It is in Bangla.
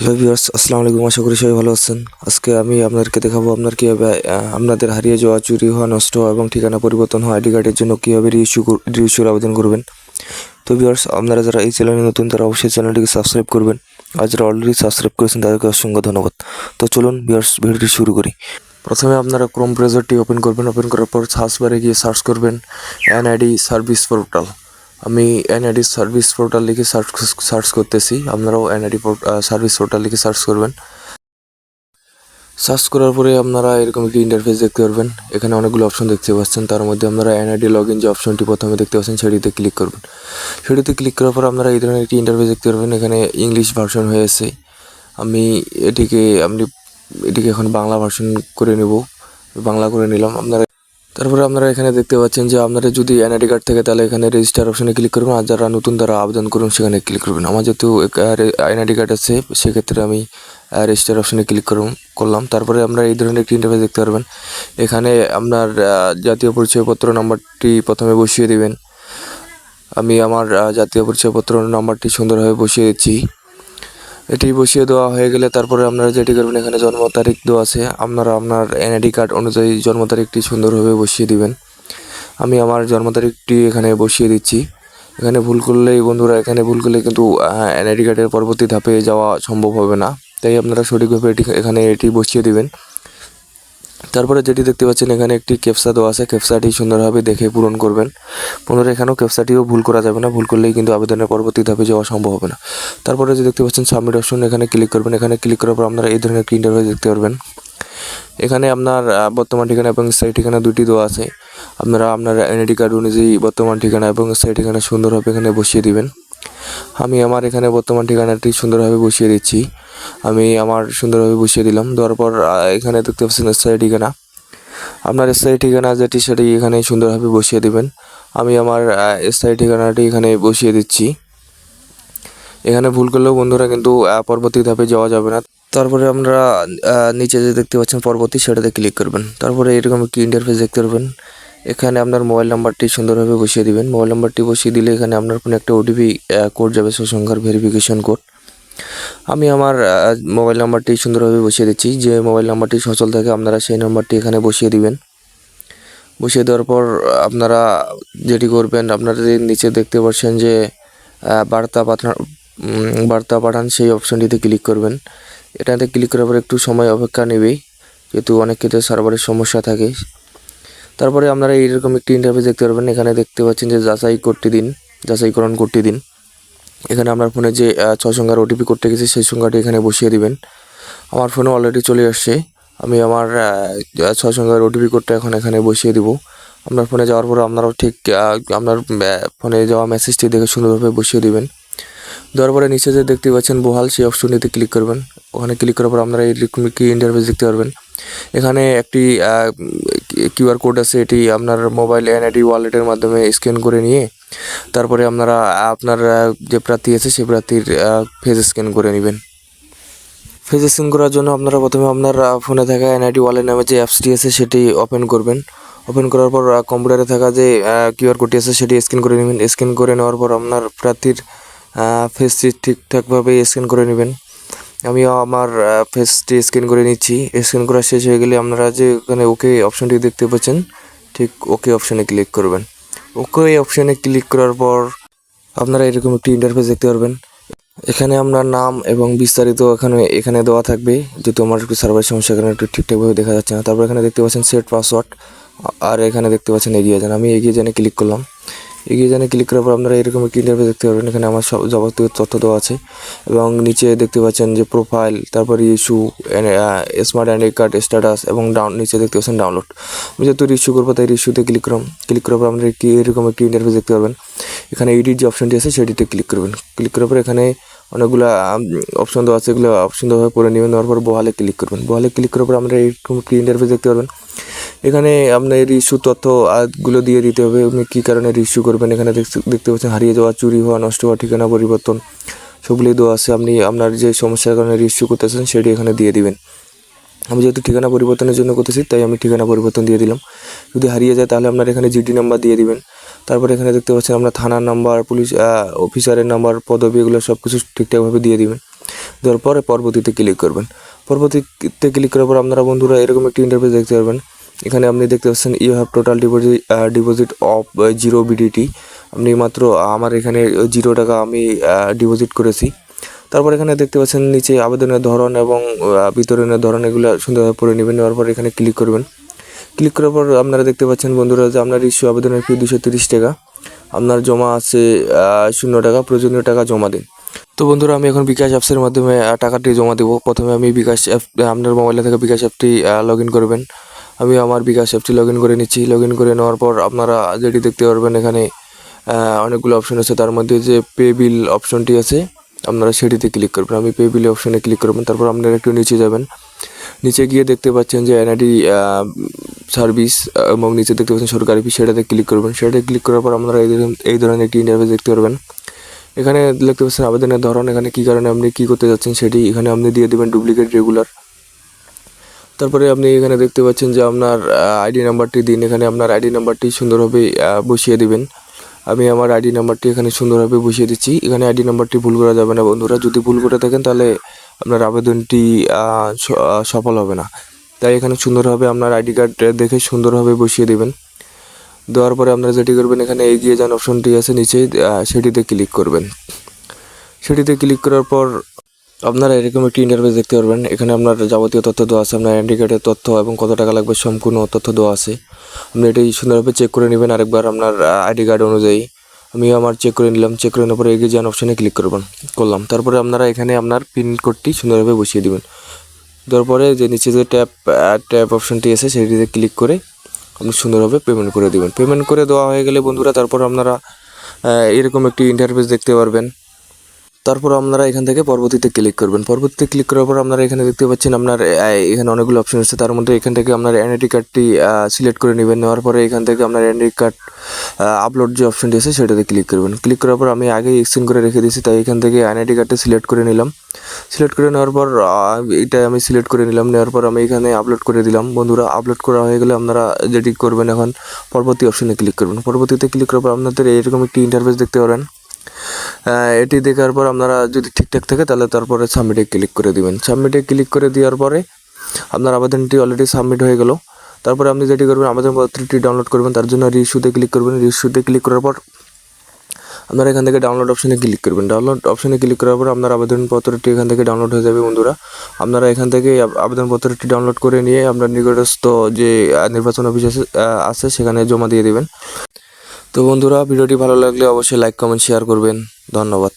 হ্যালো ভিউয়ার্স, আসসালামু আলাইকুম। আশা করি সবাই ভালো আছেন। আজকে আমি আপনাদেরকে দেখাবো কীভাবে আপনাদের হারিয়ে যাওয়া, চুরি হওয়া, নষ্ট হওয়া এবং ঠিকানা পরিবর্তন হওয়া আইডি কার্ডের জন্য কীভাবে রিইস্যুর আবেদন করবেন। তো ভিউয়ার্স, আপনারা যারা এই চ্যানেলে নতুন তারা অবশ্যই চ্যানেলটিকে সাবস্ক্রাইব করবেন। আর যারা অলরেডি সাবস্ক্রাইব করেছেন তাদেরকে অসংখ্য ধন্যবাদ। তো চলুন ভিউয়ার্স, ভিডিওটি শুরু করি। প্রথমে আপনারা ক্রোম ব্রাউজারটি ওপেন করবেন। ওপেন করার পর সার্চ বারে গিয়ে সার্চ করবেন এনআইডি সার্ভিস পোর্টাল। আমি এনআইডি সার্ভিস পোর্টাল লিখে সার্চ করতেছি। আপনারাও এনআইডি সার্ভিস পোর্টাল লিখে সার্চ করবেন। সার্চ করার পরে আপনারা এরকম একটি ইন্টারফেস দেখতে পারবেন। এখানে অনেকগুলো অপশন দেখতে পাচ্ছেন। তার মধ্যে আপনারা এনআইডি লগ ইন যে অপশনটি প্রথমে দেখতে পাচ্ছেন সেটিতে ক্লিক করবেন। সেটিতে ক্লিক করার পর আপনারা এই ধরনের একটি ইন্টারফেস দেখতে পারবেন। এখানে ইংলিশ ভার্সন হয়েছে। আমি এটিকে এখন বাংলা ভার্সন করে নেব। বাংলা করে নিলাম। তারপরে আপনারা এখানে দেখতে পাচ্ছেন যে আপনাদের যদি এনআইডি কার্ড থাকে তাহলে এখানে রেজিস্টার অপশনে ক্লিক করবেন। আর যারা নতুন তারা আবেদন করুন সেখানে ক্লিক করবেন। আমার যেহেতু এনআইডি কার্ড আছে সেক্ষেত্রে আমি রেজিস্টার অপশনে ক্লিক করলাম। তারপরে আপনারা এই ধরনের একটি ইন্টারফেস দেখতে পারবেন। এখানে আপনার জাতীয় পরিচয়পত্র নাম্বারটি প্রথমে বসিয়ে দিবেন। আমি আমার জাতীয় পরিচয়পত্র নাম্বারটি সুন্দরভাবে বসিয়ে দিচ্ছি। এটি বসিয়ে দেওয়া হয়ে গেলে তারপরে আপনারা যেটি করবেন, এখানে জন্ম তারিখ দেওয়া আছে, আপনারা আপনার এনআইডি কার্ড অনুযায়ী জন্ম তারিখটি সুন্দরভাবে বসিয়ে দিবেন। আমি আমার জন্ম তারিখটি এখানে বসিয়ে দিচ্ছি। এখানে ভুল করলে কিন্তু এনআইডি কার্ডের পরবর্তী ধাপে যাওয়া সম্ভব হবে না। তাই আপনারা সঠিকভাবে এটি বসিয়ে দিবেন। তারপরে যেটি দেখতে পাচ্ছেন এখানে একটি ক্যাপচা দেওয়া আছে। ক্যাপচাটি সুন্দরভাবে দেখে পূরণ করবেন। পুনরায় এখানেও ক্যাপচাটিও ভুল করা যাবে না। ভুল করলেই কিন্তু আবেদনের পরবর্তী ধাপে যাওয়া সম্ভব হবে না। তারপরে যে দেখতে পাচ্ছেন সাবমিট অপশন, এখানে ক্লিক করবেন। এখানে ক্লিক করার পর আপনারা এই ধরনের একটি ইন্টারফেস দেখতে পারবেন। এখানে আপনার বর্তমান ঠিকানা এবং স্থায়ী ঠিকানা দুটি দেওয়া আছে। আপনারা আপনার এনআইডি কার্ড অনুযায়ী বর্তমান ঠিকানা এবং স্থায়ী ঠিকানা সুন্দরভাবে এখানে বসিয়ে দিবেন। আমি আমার এখানে বর্তমান ঠিকানাটি সুন্দরভাবে বসিয়ে দিচ্ছি। আমি আমার সুন্দরভাবে বসিয়ে দিলাম। দেওয়ার পর এখানে দেখতে পাচ্ছেন স্থায়ী ঠিকানা। আপনার স্থায়ী ঠিকানা যেটি সেটি এখানে সুন্দরভাবে বসিয়ে দিবেন। আমি আমার স্থায়ী ঠিকানাটি এখানে বসিয়ে দিচ্ছি। এখানে ভুল করলেও বন্ধুরা কিন্তু পরবর্তী ধাপে যাওয়া যাবে না। তারপরে আমরা নিচে যে দেখতে পাচ্ছেন পরবর্তী, সেটাতে ক্লিক করবেন। তারপরে এরকম একটি ইন্টারফেস দেখতে পারবেন। এখানে আপনার মোবাইল নাম্বারটি সুন্দরভাবে বসিয়ে দিবেন। মোবাইল নাম্বারটি বসিয়ে দিলে এখানে আপনার কোনো একটা ওটিপি কোড যাবে, সুসংখ্যার ভেরিফিকেশন কোড। আমি আমার মোবাইল নাম্বারটি সুন্দরভাবে বসিয়ে দিচ্ছি। যে মোবাইল নাম্বারটি সচল থাকে আপনারা সেই নাম্বারটি এখানে বসিয়ে দিবেন। বসিয়ে দেওয়ার পর আপনারা যেটি করবেন, আপনাদের নিচে দেখতে পাচ্ছেন যে বার্তা পাঠান সেই অপশনটিতে ক্লিক করবেন। এটাতে ক্লিক করার পর একটু সময় অপেক্ষা নেবেই, যেহেতু অনেক ক্ষেত্রে সার্ভারের সমস্যা থাকে। তারপরে আপনারা এইরকম একটি ইন্টারফেস দেখতে পারবেন। এখানে দেখতে পাচ্ছেন যে যাচাইকরণ কোডটি দিন। এখানে আপনার ফোনে যে 6 সংখ্যার ওটিপি কোডটা গেছে সেই সংখ্যাটি এখানে বসিয়ে দিবেন। আমার ফোনে অলরেডি চলে আসছে। আমি আমার 6 সংখ্যার ওটিপি কোডটা এখন এখানে বসিয়ে দিব। আপনার ফোনে যাওয়ার পর আপনারাও ঠিক আপনার ফোনে যাওয়া মেসেজটি দেখে সুন্দরভাবে বসিয়ে দিবেন। দেওয়ার পরে নিচে যে দেখতে পাচ্ছেন বহাল, সেই অপশনটিতে ক্লিক করবেন। ওখানে ক্লিক করার পর আপনারা এইরকম কি ইন্টারফেস দেখতে পারবেন। এখানে একটি কিউআর কোড আছে। এটি আপনার মোবাইল এনআইডি ওয়ালেটের মাধ্যমে স্ক্যান করে নিয়ে তারপরে আপনারা আপনার যে প্রার্থী আছে সেই প্রার্থীর ফেস স্ক্যান করে নেবেন। ফেস স্ক্যান করার জন্য আপনারা প্রথমে আপনার ফোনে থাকা এনআইডি ওয়ালেট নামে যে অ্যাপসটি আছে সেটি ওপেন করবেন। ওপেন করার পর কম্পিউটারে থাকা যে কিউআর কোডটি আছে সেটি স্ক্যান করে নেবেন। স্ক্যান করে নেওয়ার পর আপনার প্রার্থীর ফেসটি ঠিকঠাকভাবে স্ক্যান করে নেবেন। আমিও আমার ফেসটি স্ক্যান করে নিচ্ছি। স্ক্যান করা শেষ হয়ে গেলে আপনারা যে এখানে ওকে অপশনটি দেখতে পাচ্ছেন, ঠিক ওকে অপশনে ক্লিক করবেন। ওকে অপশনে ক্লিক করার পর আপনারা এরকম একটি ইন্টারফেস দেখতে পারবেন। এখানে আপনার নাম এবং বিস্তারিত এখানে দেওয়া থাকবে। যেহেতু আমার একটু সার্ভার সমস্যা, এখানে একটু ঠিকঠাকভাবে দেখা যাচ্ছে না। তারপর এখানে দেখতে পাচ্ছেন সেট পাসওয়ার্ড, আর এখানে দেখতে পাচ্ছেন এগিয়ে যান। আমি এগিয়ে যানে ক্লিক করলাম। এগিয়ে যানে ক্লিক করার পর আপনারা এরকম একটি ইন্টারফেস দেখতে পারবেন। এখানে আমার সব যাবতীয় তথ্য দেওয়া আছে এবং নিচে দেখতে পাচ্ছেন যে প্রোফাইল, তারপর issue, smart ID card status এবং নিচে দেখতে পাচ্ছেন ডাউনলোড। আমি যেহেতু ইস্যু করবো তাই ইস্যুতে ক্লিক করলাম। ক্লিক করার পর আপনারা এরকম একটি ইন্টারফেস দেখতে পারবেন। এখানে এডিট যে অপশনটি আছে সেটিতে ক্লিক করবেন। ক্লিক করার পর এখানে অনেকগুলো অপশন দেওয়া আছে, এগুলো সুন্দরভাবে পড়ে নেবেন। নেওয়ার পর বহালে ক্লিক করবেন। বহালে ক্লিক করার পর আমরা এরকম একটি ইন্টারফেস দেখতে পারবেন। এখানে আপনার ইস্যু তথ্যগুলো দিয়ে দিতে হবে, আপনি কী কারণে ইস্যু করবেন। এখানে দেখতে পাচ্ছেন হারিয়ে যাওয়া, চুরি হওয়া, নষ্ট হওয়া, ঠিকানা পরিবর্তন সবগুলোই দেওয়া আছে। আপনি আপনার যে সমস্যার কারণে ইস্যু করতেছেন সেটি এখানে দিয়ে দিবেন। আমি যেহেতু ঠিকানা পরিবর্তনের জন্য করতেছি তাই আমি ঠিকানা পরিবর্তন দিয়ে দিলাম। যদি হারিয়ে যায় তাহলে আপনার এখানে জিডি নাম্বার দিয়ে দিবেন। তারপরে এখানে দেখতে পাচ্ছেন আপনার থানার নাম্বার, পুলিশ অফিসারের নাম্বার, পদবি, এগুলো সব কিছু ঠিকঠাকভাবে দিয়ে দিবেন। দেওয়ার পরে পরবর্তীতে ক্লিক করবেন। পরবর্তীতে ক্লিক করার পর আপনারা বন্ধুরা এরকম একটি ইন্টারফেস দেখতে পারবেন। এখানে আপনি দেখতে পাচ্ছেন you have total deposit of 0 BDT। আপনি মাত্র আমার এখানে 0 টাকা আমি ডিপোজিট করেছি। তারপর এখানে দেখতে পাচ্ছেন নিচে আবেদনের ধরন এবং বিতরণের ধরন এগুলো সুন্দরভাবে পড়ে নেবেন। নেওয়ার পর এখানে ক্লিক করবেন। ক্লিক করার পর আপনারা দেখতে পাচ্ছেন বন্ধুরা যে আপনার ইস্যু আবেদনের ফি 230 টাকা, আপনার জমা আছে 0 টাকা, প্রয়োজনীয় টাকা জমা দিন। তো বন্ধুরা আমি এখন বিকাশ অ্যাপসের মাধ্যমে টাকাটি জমা দেবো। প্রথমে আমি বিকাশ অ্যাপ, আপনার মোবাইলে থেকে বিকাশ অ্যাপটি লগ ইন করবেন। আমি আমার বিকাশ অ্যাপটি লগ ইন করে নিচ্ছি। লগ ইন করে নেওয়ার পর আপনারা যেটি দেখতে পারবেন এখানে অনেকগুলো অপশন আছে, তার মধ্যে যে পে বিল অপশনটি আছে আপনারা সেটিতে ক্লিক করবেন। আমি পে বিল অপশনে ক্লিক করবেন। তারপর আপনারা একটু নিচে যাবেন। নিচে গিয়ে দেখতে পাচ্ছেন যে এনআইডি সার্ভিস এবং নিচে দেখতে পাচ্ছেন সরকারি ফি, সেটাতে ক্লিক করবেন। সেটাতে ক্লিক করার পর আপনারা এই ধরনের একটি ইন্টারফেস দেখতে পারবেন। এখানে দেখতে পাচ্ছেন আবেদনের ধরন, এখানে কী কারণে আপনি কী করতে যাচ্ছেন সেটি এখানে আপনি দিয়ে দেবেন ডুপ্লিকেট রেগুলার। তারপরে আপনি এখানে দেখতে পাচ্ছেন যে আপনার আইডি নাম্বারটি দিন। এখানে আপনার আইডি নাম্বারটি সুন্দরভাবে বসিয়ে দিবেন। আমি আমার আইডি নাম্বারটি এখানে সুন্দরভাবে বসিয়ে দিচ্ছি। এখানে আইডি নাম্বারটি ভুল করা যাবে না বন্ধুরা। যদি ভুল করে থাকেন তাহলে আপনার আবেদনটি সফল হবে না। তাই এখানে সুন্দরভাবে আপনার আইডি কার্ড দেখে সুন্দরভাবে বসিয়ে দেবেন। দেওয়ার পরে আপনারা যেটি করবেন এখানে এগিয়ে যান অপশনটি আছে নিচে, সেটিতে ক্লিক করবেন। সেটিতে ক্লিক করার পর আপনারা এরকম একটি ইন্টারফেস দেখতে পারবেন। এখানে আপনার যাবতীয় তথ্য দেওয়া আছে, আপনার আইডি কার্ডের তথ্য এবং কত টাকা লাগবে সম্পূর্ণ তথ্য দেওয়া আছে। আপনি এটি সুন্দরভাবে চেক করে নেবেন আরেকবার আপনার আইডি কার্ড অনুযায়ী। আমি আমার চেক করে নিলাম। চেক করে নেওয়ার পরে এগিয়ে যান অপশনে ক্লিক করলাম। তারপরে আপনারা এখানে আপনার পিন কোডটি সুন্দরভাবে বসিয়ে দেবেন। দেওয়ার পরে যে নিচে যে ট্যাপ অপশনটি আছে সেটিতে ক্লিক করে আপনি সুন্দরভাবে পেমেন্ট করে দেবেন। পেমেন্ট করে দেওয়া হয়ে গেলে বন্ধুরা তারপর আপনারা এরকম একটি ইন্টারফেস দেখতে পারবেন। তারপর আপনারা এখান থেকে পরবর্তীতে ক্লিক করবেন। পরবর্তীতে ক্লিক করার পর আপনারা এখানে দেখতে পাচ্ছেন আপনার এখানে অনেকগুলো অপশন আছে, তার মধ্যে এখান থেকে আপনার এনআইডি কার্ডটি সিলেক্ট করে নেবেন। নেওয়ার পরে এখান থেকে আপনার এনআইডি কার্ড আপলোড যে অপশনটি আছে সেটাতে ক্লিক করবেন। ক্লিক করার পর আমি আগেই এক্সটেন্ড করে রেখে দিয়েছি, তাই এখান থেকে এনআইডি কার্ডটা সিলেক্ট করে নিলাম। সিলেক্ট করে নেওয়ার পর এটা আমি সিলেক্ট করে নিলাম। নেওয়ার পর আমি এখানে আপলোড করে দিলাম। বন্ধুরা আপলোড করা হয়ে গেলে আপনারা যেটি করবেন এখন পরবর্তী অপশনে ক্লিক করবেন। পরবর্তীতে ক্লিক করার পর আপনাদের এরকম একটি ইন্টারফেস দেখতে পারেন। এটি দেখার পর আপনারা যদি ঠিকঠাক থাকে তাহলে তারপরে সাবমিটে ক্লিক করে দিবেন। সাবমিটে ক্লিক করে দেওয়ার পরে আপনার আবেদনটি অলরেডি সাবমিট হয়ে গেল। তারপরে আপনি যেটি করবেন আবেদনপত্রটি ডাউনলোড করবেন, তার জন্য রিইস্যুতে ক্লিক করবেন। রিইস্যুতে ক্লিক করার পর আপনারা এখান থেকে ডাউনলোড অপশনে ক্লিক করবেন। ডাউনলোড অপশনে ক্লিক করার পর আপনার আবেদনপত্রটি এখান থেকে ডাউনলোড হয়ে যাবে বন্ধুরা। আপনারা এখান থেকে আবেদনপত্রটি ডাউনলোড করে নিয়ে আপনার নিকটস্থ যে নির্বাচন অফিস আছে সেখানে জমা দিয়ে দেবেন। তো বন্ধুরা ভিডিওটি ভালো লাগলে অবশ্যই লাইক কমেন্ট শেয়ার করবেন। ধন্যবাদ।